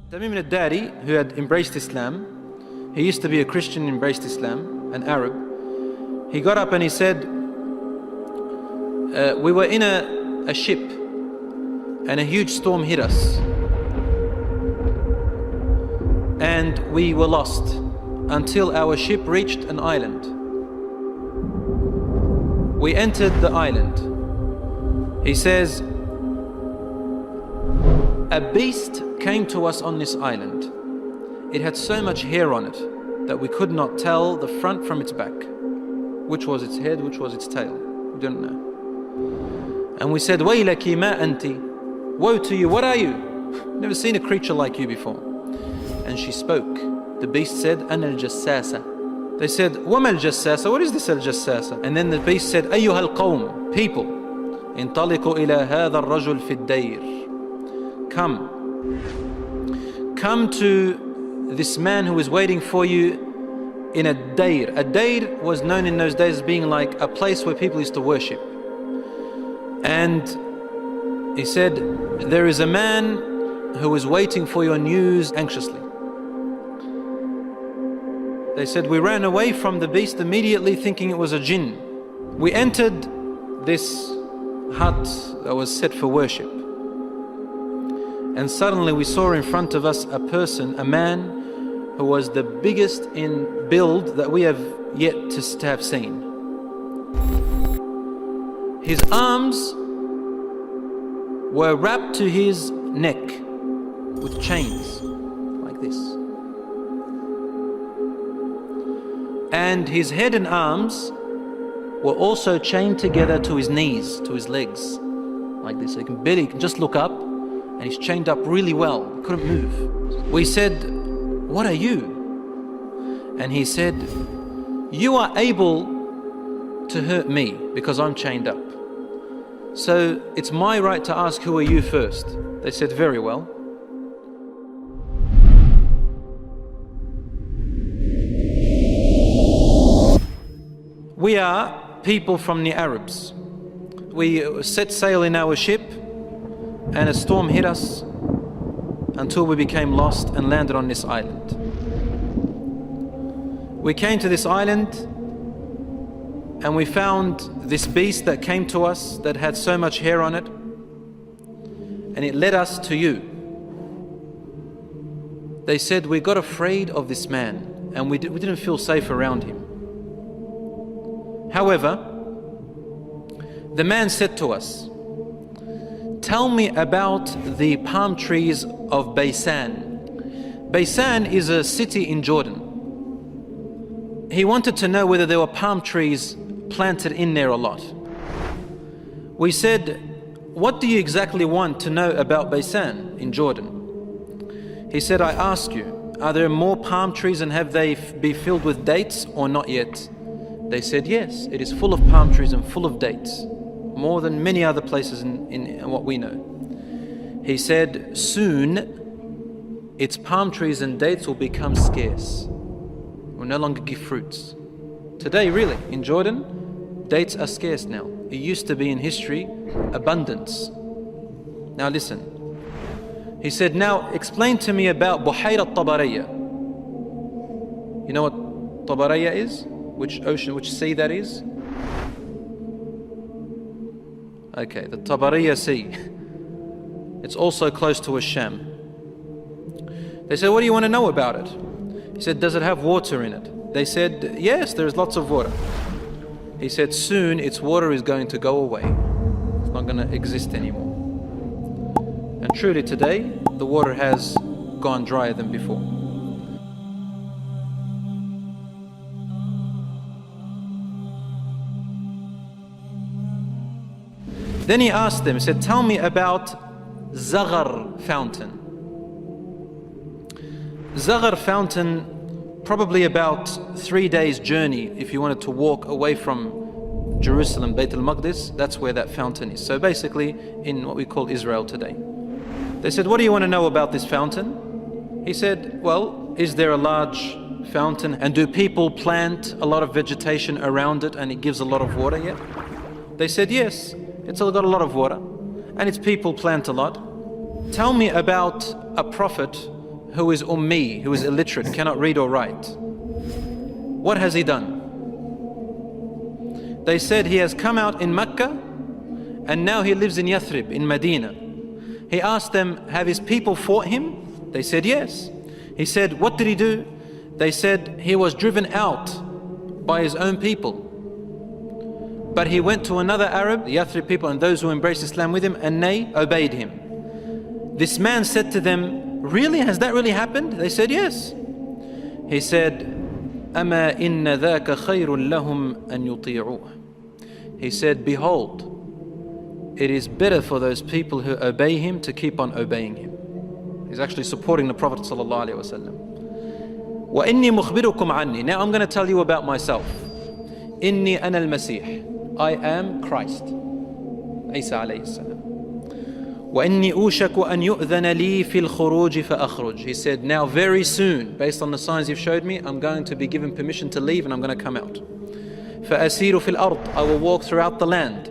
Tamim al-Dari, who had embraced Islam, he used to be a Christian, embraced Islam, an Arab. He got up and he said, we were in a ship and a huge storm hit us. And we were lost until our ship reached an island. We entered the island. He says, a beast came to us on this island. It had so much hair on it that we could not tell the front from its back. Which was its head, which was its tail. We didn't know. And we said, Waylaki ma anti. Woe to you, what are you? Never seen a creature like you before. And she spoke. The beast said, Ana al-Jassasa. They said, Wama al-Jassasa? What is this al-Jassasa? And then the beast said, Ayyuha al-Qawm, people, intaliqu ila hadha al-rajul fi ad-dayr. Come to this man who is waiting for you in a dayr. A dayr was known in those days as being like a place where people used to worship. And he said, there is a man who is waiting for your news anxiously. They said, we ran away from the beast immediately thinking it was a jinn. We entered this hut that was set for worship. And suddenly we saw in front of us a person, a man who was the biggest in build that we have yet to have seen. His arms were wrapped to his neck with chains like this. And his head and arms were also chained together to his knees, to his legs, like this. So he can just look up, and he's chained up really well, couldn't move. We said, what are you? And he said, you are able to hurt me because I'm chained up. So it's my right to ask, who are you first? They said, very well. We are people from the Arabs. We set sail in our ship and a storm hit us until we became lost and landed on this island. We came to this island and we found this beast that came to us that had so much hair on it, and it led us to you. They said, we got afraid of this man and we didn't feel safe around him. However, the man said to us, tell me about the palm trees of Baysan. Baysan is a city in Jordan. He wanted to know whether there were palm trees planted in there a lot. We said, what do you exactly want to know about Baysan in Jordan? He said, I ask you, are there more palm trees and have they be filled with dates or not yet? They said, yes, it is full of palm trees and full of dates, more than many other places in what we know. He said, soon its palm trees and dates will become scarce, will no longer give fruits. Today, really, in Jordan, dates are scarce now. It used to be in history abundance. Now listen. He said, now explain to me about Buhayra al-Tabariyya. You know what Tabariyya is? Which ocean, which sea that is? Okay, the Tabariyya Sea. It's also close to Asham. They said, what do you want to know about it? He said, does it have water in it? They said, yes, there's lots of water. He said, soon its water is going to go away. It's not going to exist anymore. And truly today, the water has gone drier than before. Then he asked them, he said, tell me about Zaghar fountain. Zaghar fountain, probably about 3 days journey if you wanted to walk away from Jerusalem, Bayt al-Maqdis, that's where that fountain is. So basically in what we call Israel today. They said, what do you want to know about this fountain? He said, well, is there a large fountain and do people plant a lot of vegetation around it and it gives a lot of water yet? They said, yes. It's got a lot of water and its people plant a lot. Tell me about a prophet who is ummi, who is illiterate, cannot read or write. What has he done? They said he has come out in Mecca and now he lives in Yathrib, in Medina. He asked them, have his people fought him? They said yes. He said, what did he do? They said he was driven out by his own people. But he went to another Arab, the Yathrib people and those who embraced Islam with him, and they obeyed him. This man said to them, really? Has that really happened? They said yes. He said, أَمَا إِنَّ ذَاكَ خَيْرٌ لَهُمْ أَن يُطِيعُوهُ. He said, behold, it is better for those people who obey him to keep on obeying him. He's actually supporting the Prophet ﷺ. وَإِنِّي مُخْبِرُكُمْ عَنِّي. Now I'm going to tell you about myself. إِنِّي أَنَا الْمَسِيحِ. I am Christ. Isa alayhi salam. وَإِنِّي أُوشَكُ أَن يُؤْذَنَ لِي فِي الْخُرُوجِ فَأَخْرُجْ. He said, now very soon, based on the signs you've showed me, I'm going to be given permission to leave and I'm going to come out. فَأَسِيرُ فِي الْأَرْضِ. I will walk throughout the land.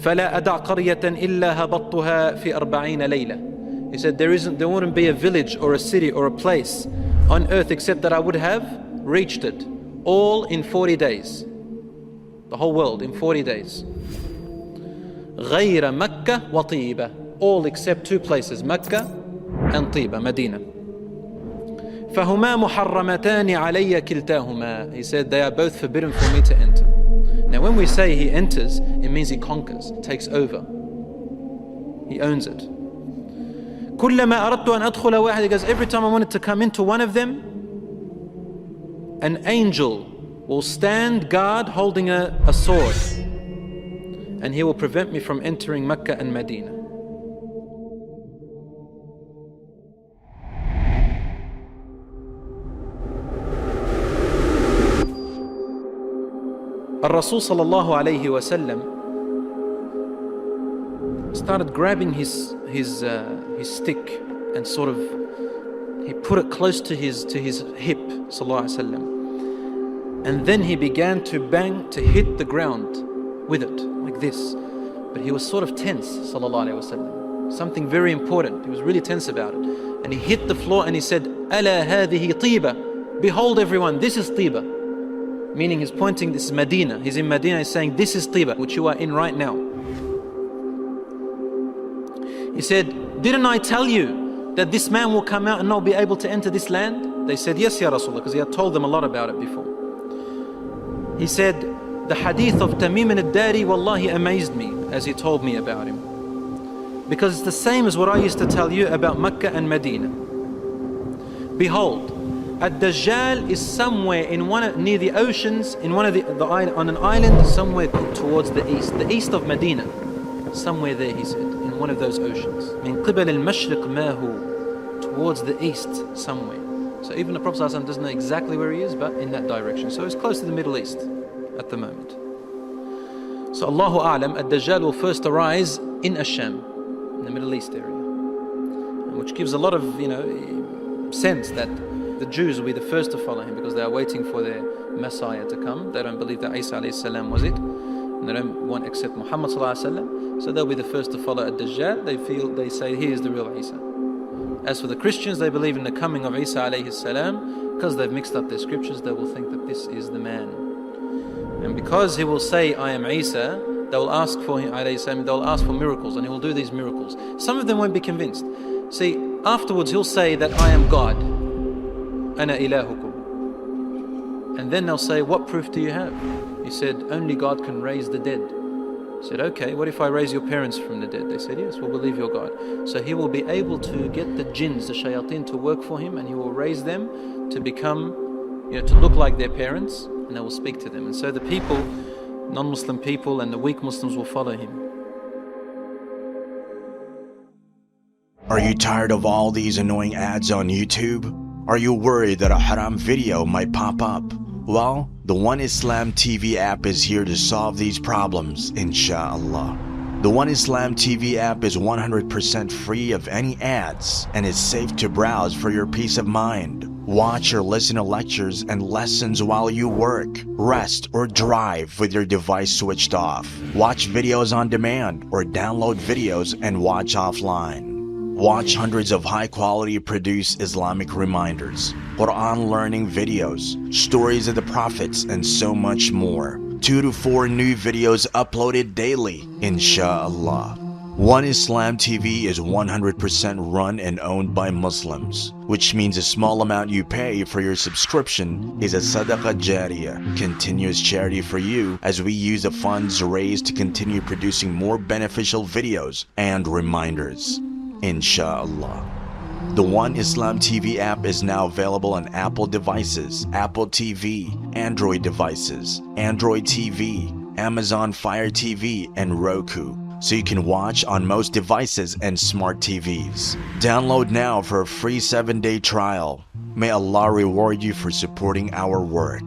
فَلَا أَدَعْ قَرْيَةً إِلَّا هَبَطْتُهَا فِي 40 لَيْلَةً. He said, there wouldn't be a village or a city or a place on earth except that I would have reached it, all in 40 days. The whole world in 40 days. غَيْرَ مَكَّةَ وَطِيبَةَ. All except two places, Mecca and Tiba, Medina. فَهُمَا مُحَرَّمَتَانِ عَلَيَّ كِلْتَاهُمَا. He said, they are both forbidden for me to enter. Now when we say he enters, it means he conquers, takes over. He owns it. كُلَّمَا أَرَدْتُ أَنْ أَدْخُلَ وَاحِدٍ. He goes, every time I wanted to come into one of them, an angel will stand guard holding a sword, and he will prevent me from entering Mecca and Medina. Rasul sallallahu alayhi wasallam started grabbing his stick and sort of he put it close to his hip, sallallahu alayhi wasallam, and then he began to bang, to hit the ground with it like this. But he was sort of tense, sallallahu alayhi wasallam. Something very important. He was really tense about it, and he hit the floor and he said, "Ala hadhihi tiba." Behold, everyone, this is Tiba. Meaning he's pointing, this is Medina. He's in Medina, he's saying, this is Tiba, which you are in right now. He said, didn't I tell you that this man will come out and not be able to enter this land? They said, yes, Ya Rasulullah, because he had told them a lot about it before. He said, the hadith of Tamim al-Dari, wallahi, amazed me as he told me about him. Because it's the same as what I used to tell you about Mecca and Medina. Behold, Dajjal is somewhere in near the oceans, in one of on an island somewhere towards the east of Medina. Somewhere there, he said, in one of those oceans. Min qibal al-mashriq ma hu, towards the east somewhere. So even the Prophet ﷺ doesn't know exactly where he is, but in that direction. So it's close to the Middle East at the moment. So Allahu A'lam, Dajjal will first arise in Asham, in the Middle East area, which gives a lot of sense that the Jews will be the first to follow him because they are waiting for their Messiah to come. They don't believe that Isa alayhi salam was it, and they don't want to accept Muhammad sallallahu alayhi wa sallam. So they'll be the first to follow Dajjal. They say he is the real Isa. As for the Christians, they believe in the coming of Isa alayhi salam. Because they've mixed up their scriptures, they will think that this is the man. And because he will say, I am Isa, they will ask for him alayhi salam. They will ask for miracles, and he will do these miracles. Some of them won't be convinced. See, afterwards he'll say that I am God. Ana ilahukum. And then they'll say, what proof do you have? He said, only God can raise the dead. He said, okay, what if I raise your parents from the dead? They said, yes, we'll believe your God. So he will be able to get the jinns, the shayateen, to work for him, and he will raise them to become, to look like their parents, and they will speak to them. And so the people, non-Muslim people and the weak Muslims will follow him. Are you tired of all these annoying ads on YouTube? Are you worried that a haram video might pop up? Well, the One Islam TV app is here to solve these problems, inshallah. The One Islam TV app is 100% free of any ads and is safe to browse for your peace of mind. Watch or listen to lectures and lessons while you work, rest, or drive with your device switched off. Watch videos on demand or download videos and watch offline. Watch hundreds of high-quality produced Islamic reminders, Quran learning videos, stories of the prophets, and so much more. 2 to 4 new videos uploaded daily, inshallah. One Islam TV is 100% run and owned by Muslims, which means a small amount you pay for your subscription is a sadaqah jariyah, continuous charity for you as we use the funds raised to continue producing more beneficial videos and reminders, inshallah. The One Islam TV app is now available on Apple devices, Apple TV, Android devices, Android TV, Amazon Fire TV, and Roku, so you can watch on most devices and smart TVs. Download now for a free 7-day trial. May Allah reward you for supporting our work.